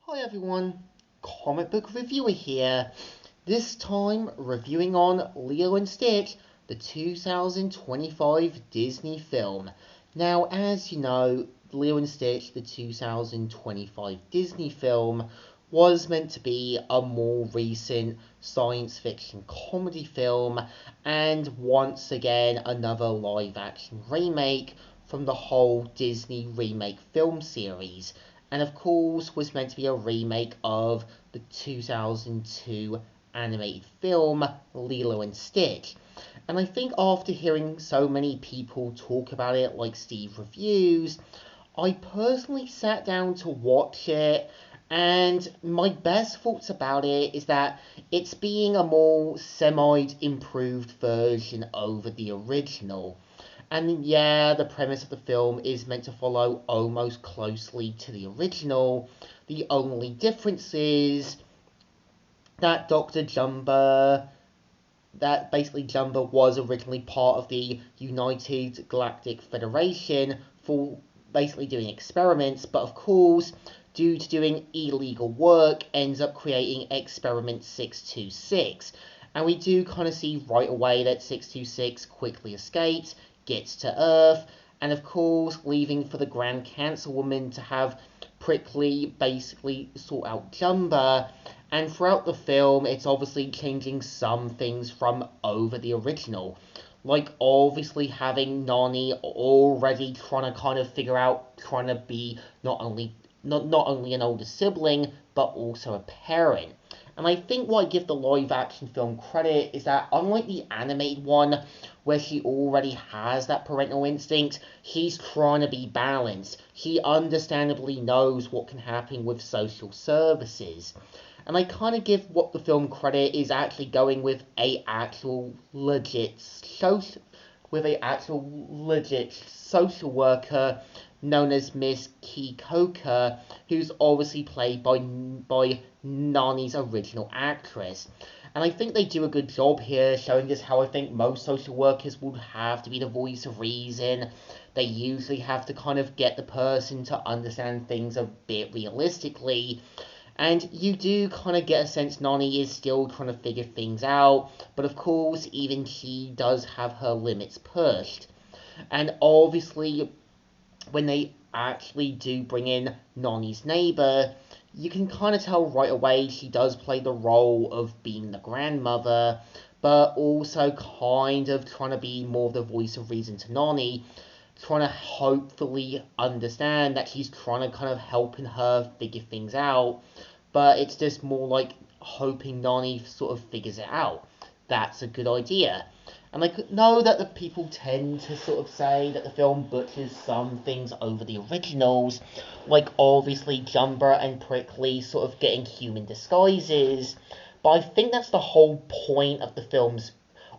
Hi everyone, comic book reviewer here. This time reviewing on Lilo and Stitch, the 2025 Disney film. Now, as you know, Lilo and Stitch, the 2025 Disney film, was meant to be a more recent science fiction comedy film, and once again another live action remake from the whole Disney remake film series, and of course was meant to be a remake of the 2002 animated film Lilo and Stitch. And I think after hearing so many people talk about it, like Steve Reviews, I personally sat down to watch it, and my best thoughts about it is that it's being a more semi-improved version over the original. And yeah, the premise of the film is meant to follow almost closely to the original. The only difference is that Dr. Jumba, that basically Jumba was originally part of the United Galactic Federation for basically doing experiments, but of course, due to doing illegal work, ends up creating Experiment 626. And we do kind of see right away that 626 quickly escapes, gets to Earth, and of course, leaving for the Grand Cancer Woman to have Prickly basically sort out Jumba. And throughout the film, it's obviously changing some things from over the original. Like, obviously, having Nani already trying to kind of figure out, trying to be not only an older sibling, but also a parent. And I think what I give the live action film credit is that, unlike the animated one, where she already has that parental instinct, he's trying to be balanced. He understandably knows what can happen with social services. And I kind of give what the film credit is actually going with a actual legit social worker known as Miss Kikoka, who's obviously played by Nani's original actress. And I think they do a good job here showing us how I think most social workers would have to be the voice of reason. They usually have to kind of get the person to understand things a bit realistically. And you do kind of get a sense Nani is still trying to figure things out, but of course, even she does have her limits pushed. And obviously, when they actually do bring in Nani's neighbor, you can kind of tell right away she does play the role of being the grandmother, but also kind of trying to be more of the voice of reason to Nani, trying to hopefully understand that she's trying to kind of helping her figure things out, but it's just more like hoping Nani sort of figures it out. That's a good idea. And I could know that the people tend to sort of say that the film butchers some things over the originals, like obviously Jumper and Prickly sort of getting human disguises, but I think that's the whole point of the film's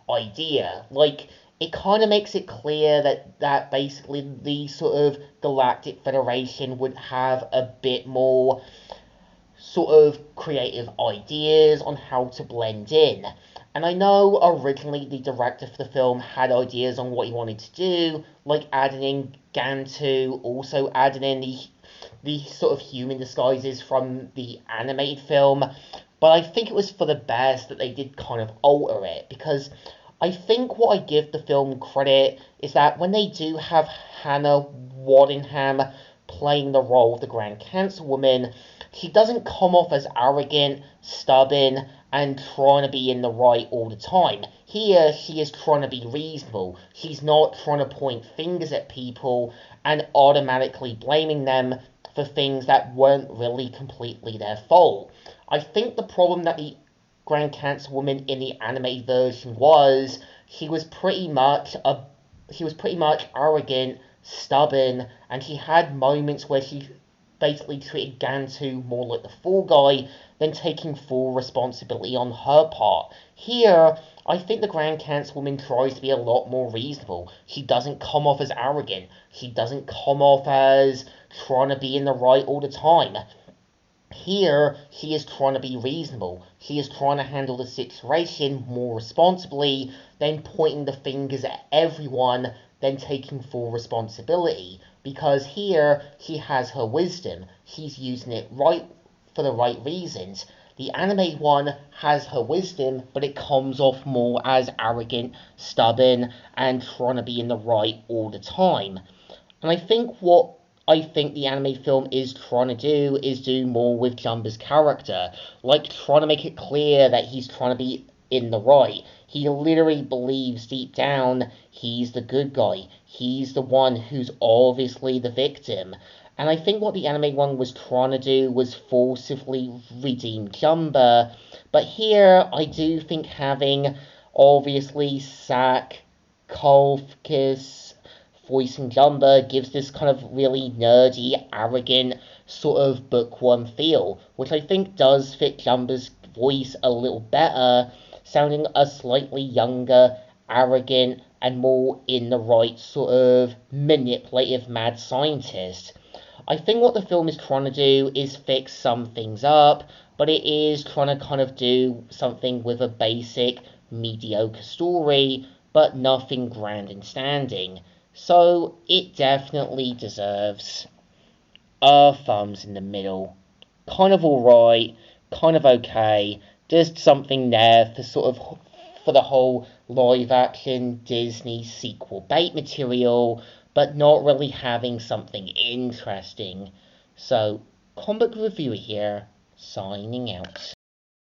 idea. Like, it kind of makes it clear that basically the sort of Galactic Federation would have a bit more sort of creative ideas on how to blend in. And I know originally the director for the film had ideas on what he wanted to do, like adding in Gantu, also adding in the sort of human disguises from the animated film. But I think it was for the best that they did kind of alter it, because I think what I give the film credit is that when they do have Hannah Waddingham playing the role of the Grand Cancer Woman, she doesn't come off as arrogant, stubborn, and trying to be in the right all the time. Here, she is trying to be reasonable. She's not trying to point fingers at people and automatically blaming them for things that weren't really completely their fault. I think the problem that the Grand Cancer Woman in the animated version was she was pretty much arrogant, stubborn, and she had moments where she basically treated Gantu more like the fall guy than taking full responsibility on her part. Here, I think the Grand Cancer Woman tries to be a lot more reasonable. She doesn't come off as arrogant. She doesn't come off as trying to be in the right all the time. Here, she is trying to be reasonable. She is trying to handle the situation more responsibly than pointing the fingers at everyone, than taking full responsibility. Because here, she has her wisdom. She's using it for the right reasons. The anime one has her wisdom, but it comes off more as arrogant, stubborn, and trying to be in the right all the time. And I think the anime film is trying to do is do more with Jumba's character, like trying to make it clear that he's trying to be in the right. He literally believes deep down he's the good guy. He's the one who's obviously the victim. And I think what the anime one was trying to do was forcibly redeem Jumba. But here, I do think having obviously Sak, Kolfkis, voicing Jumba gives this kind of really nerdy, arrogant, sort of bookworm feel, which I think does fit Jumba's voice a little better, sounding a slightly younger, arrogant, and more in the right sort of manipulative mad scientist. I think what the film is trying to do is fix some things up, but it is trying to kind of do something with a basic, mediocre story, but nothing grand and standing. So it definitely deserves a thumbs in the middle. Kind of alright, kind of okay, just something there for sort of for the whole live action Disney sequel bait material, but not really having something interesting. So, comic reviewer here, signing out.